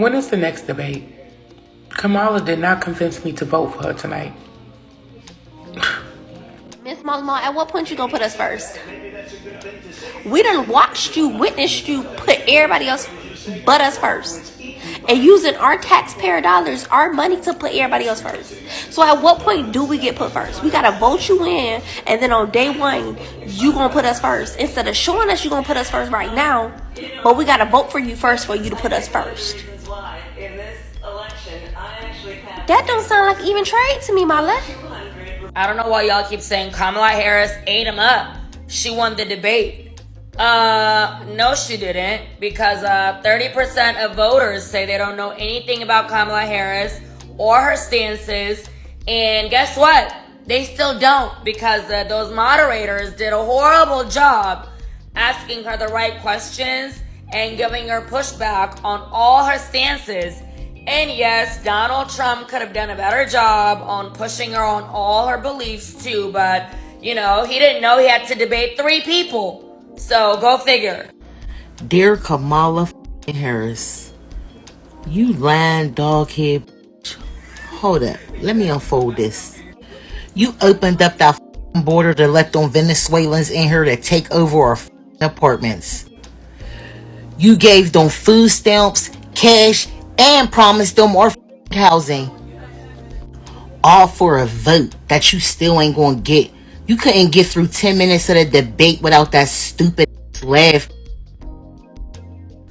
When is the next debate? Kamala did not convince me to vote for her tonight. Miss Mama, at what point you gonna put us first? We done watched you, witnessed you put everybody else but us first. And using our taxpayer dollars, our money to put everybody else first. So at what point do we get put first? We gotta vote you in, and then on day one, you gonna put us first. Instead of showing us you gonna put us first right now, but we gotta vote for you first for you to put us first. That don't sound like even trade to me, my love. I don't know why y'all keep saying Kamala Harris ate him up. She won the debate. No, she didn't, because 30% of voters say they don't know anything about Kamala Harris or her stances. And guess what? They still don't, because those moderators did a horrible job asking her the right questions and giving her pushback on all her stances. And yes, Donald Trump could have done a better job on pushing her on all her beliefs too, but, you know, he didn't know he had to debate 3 people. So, go figure. Dear Kamala Harris, you lying doghead. Hold up, let me unfold this. You opened up that border to let them Venezuelans in here to take over our apartments. You gave them food stamps, cash, and promised them more housing. All for a vote that you still ain't gonna get. You couldn't get through 10 minutes of the debate without that stupid laugh.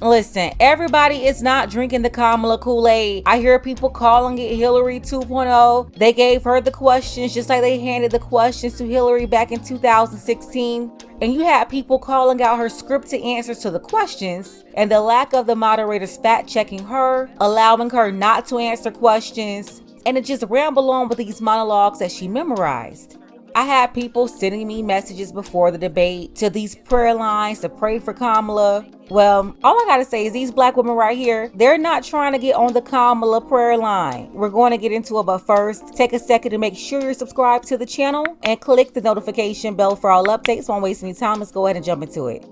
Listen, everybody is not drinking the Kamala Kool-Aid. I hear people calling it Hillary 2.0. They gave her the questions just like they handed the questions to Hillary back in 2016. And you had people calling out her scripted answers to the questions and the lack of the moderators fact-checking her, allowing her not to answer questions, and to just ramble on with these monologues that she memorized. I had people sending me messages before the debate to these prayer lines to pray for Kamala. Well, all I gotta say is these black women right here, they're not trying to get on the Kamala prayer line. We're going to get into it, but first, take a second to make sure you're subscribed to the channel and click the notification bell for all updates. Won't waste any time. Let's go ahead and jump into it.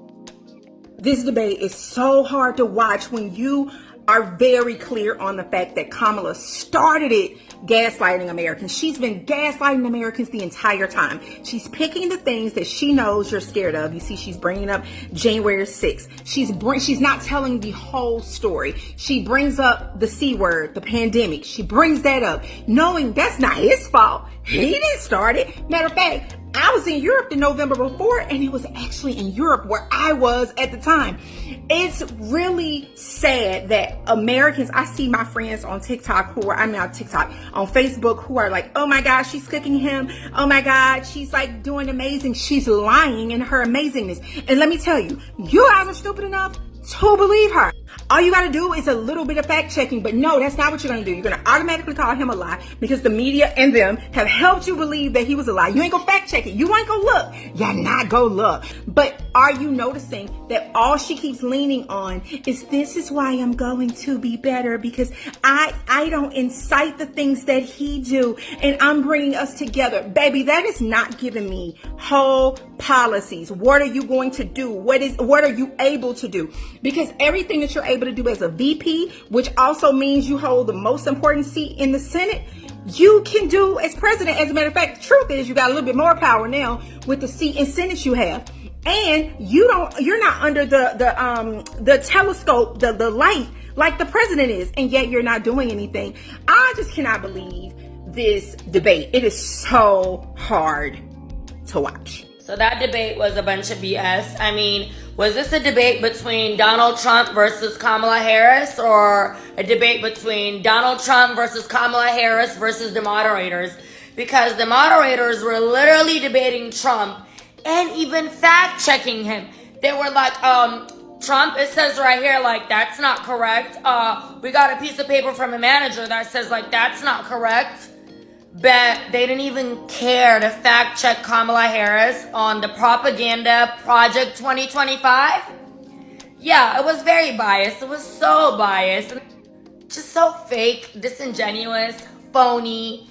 This debate is so hard to watch when you are very clear on the fact that Kamala started it gaslighting Americans. She's been gaslighting Americans the entire time. She's picking the things that she knows you're scared of. You see, she's bringing up January 6th. She's not telling the whole story. She brings up the C word, the pandemic. She brings that up, knowing that's not his fault. He didn't start it. Matter of fact, I was in Europe the November before, and it was actually in Europe where I was at the time. It's really sad that Americans, I see my friends on TikTok on Facebook who are like, oh my God, she's cooking him. Oh my God, she's like doing amazing. She's lying in her amazingness. And let me tell you, you guys are stupid enough to believe her. All you gotta do is a little bit of fact checking, but no, that's not what you're gonna do. You're gonna automatically call him a lie because the media and them have helped you believe that he was a lie. You ain't gonna fact check it. You ain't gonna look. You're not gonna look. But are you noticing that all she keeps leaning on is this is why I'm going to be better because I don't incite the things that he do and I'm bringing us together. Baby, that is not giving me whole policies. What are you going to do? What are you able to do? Because everything that you're able to do as a VP, which also means you hold the most important seat in the Senate, you can do as president. As a matter of fact, the truth is you got a little bit more power now with the seat in Senate you have. And you're not under the telescope, the light like the president is, and yet you're not doing anything. I just cannot believe this debate. It is so hard to watch. So that debate was a bunch of BS. I mean, was this a debate between Donald Trump versus Kamala Harris, or a debate between Donald Trump versus Kamala Harris versus the moderators? Because the moderators were literally debating Trump and even fact-checking him. They were like, Trump, it says right here, like, that's not correct. We got a piece of paper from a manager that says, like, that's not correct. But they didn't even care to fact check Kamala Harris on the propaganda Project 2025. Yeah, it was very biased. It was so biased. Just so fake, disingenuous, phony,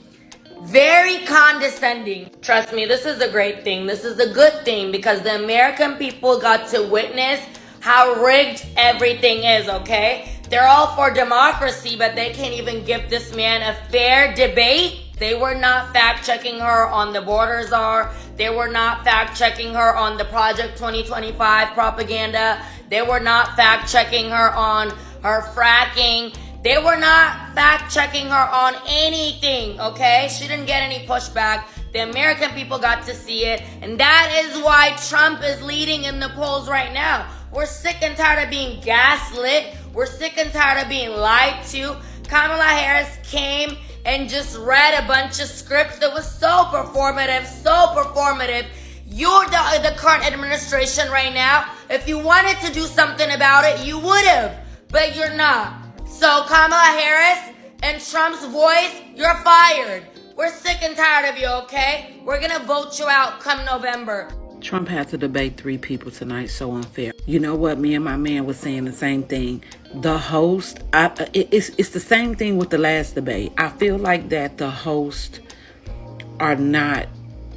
very condescending. Trust me, this is a great thing. This is a good thing because the American people got to witness how rigged everything is, okay? They're all for democracy, but they can't even give this man a fair debate. They were not fact-checking her on the border czar. They were not fact-checking her on the Project 2025 propaganda. They were not fact-checking her on her fracking. They were not fact-checking her on anything, okay? She didn't get any pushback. The American people got to see it, and that is why Trump is leading in the polls right now. We're sick and tired of being gaslit. We're sick and tired of being lied to. Kamala Harris came and just read a bunch of scripts that was so performative, so performative. You're the current administration right now. If you wanted to do something about it, you would have, but you're not. So Kamala Harris and Trump's voice, you're fired. We're sick and tired of you, okay? We're gonna vote you out come November. Trump had to debate 3 people tonight, so unfair. You know what? Me and my man was saying the same thing. The host, it's the same thing with the last debate. I feel like that the hosts are not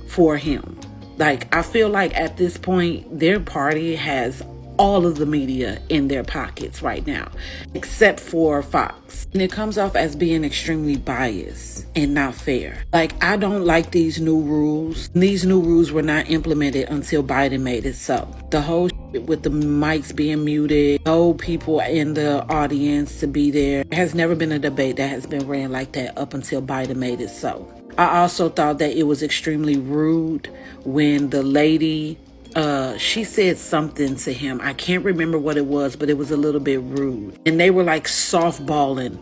for him. Like, I feel like at this point, their party has all of the media in their pockets right now, except for Fox. And it comes off as being extremely biased and not fair. Like, I don't like these new rules. These new rules were not implemented until Biden made it so. The whole shit with the mics being muted, no people in the audience to be there. There has never been a debate that has been ran like that up until Biden made it so. I also thought that it was extremely rude when the lady she said something to him. I can't remember what it was, but it was a little bit rude. And they were like softballing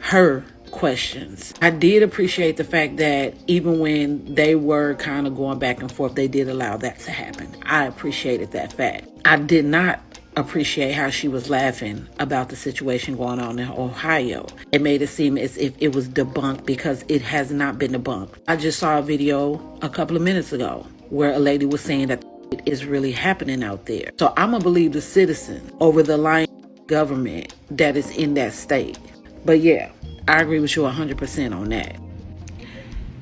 her questions. I did appreciate the fact that even when they were kind of going back and forth, they did allow that to happen. I appreciated that fact. I did not appreciate how she was laughing about the situation going on in Ohio. It made it seem as if it was debunked, because it has not been debunked. I just saw a video a couple of minutes ago where a lady was saying that it is really happening out there. So I'm gonna believe the citizen over the lying government that is in that state. But yeah, I agree with you 100% on that.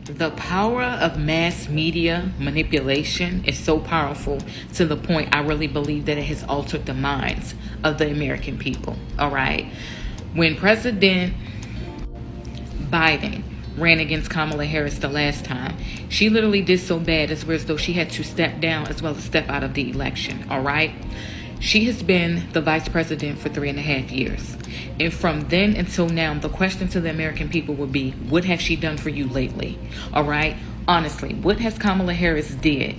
The power of mass media manipulation is so powerful to the point I really believe that it has altered the minds of the American people. All right. When President Biden ran against Kamala Harris the last time, she literally did so bad as though she had to step down as well as step out of the election. All right. She has been the vice president for 3.5 years. And from then until now, the question to the American people would be, what has she done for you lately? All right. Honestly, what has Kamala Harris did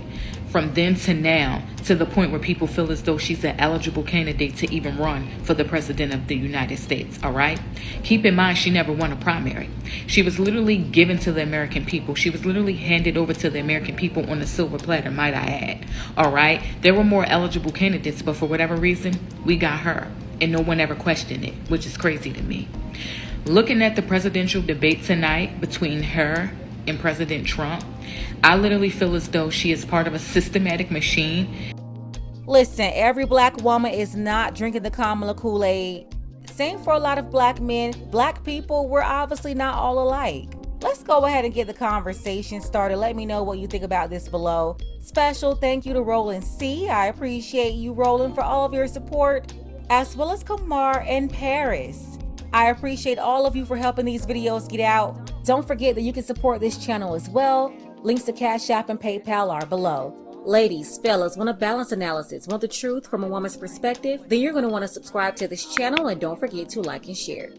from then to now to the point where people feel as though she's an eligible candidate to even run for the president of the United States? All right. Keep in mind, she never won a primary. She was literally given to the American people. She was literally handed over to the American people on a silver platter, might I add. All right. There were more eligible candidates, but for whatever reason, we got her. And no one ever questioned it, which is crazy to me. Looking at the presidential debate tonight between her and President Trump, I literally feel as though she is part of a systematic machine. Listen, every black woman is not drinking the Kamala Kool-Aid. Same for a lot of black men. Black people, we're obviously not all alike. Let's go ahead and get the conversation started. Let me know what you think about this below. Special thank you to Roland C. I appreciate you, Roland, for all of your support, as well as Kamar and Paris. I appreciate all of you for helping these videos get out. Don't forget that you can support this channel as well. Links to Cash App and PayPal are below. Ladies, fellas, want a balanced analysis, want the truth from a woman's perspective? Then you're going to want to subscribe to this channel, and don't forget to like and share.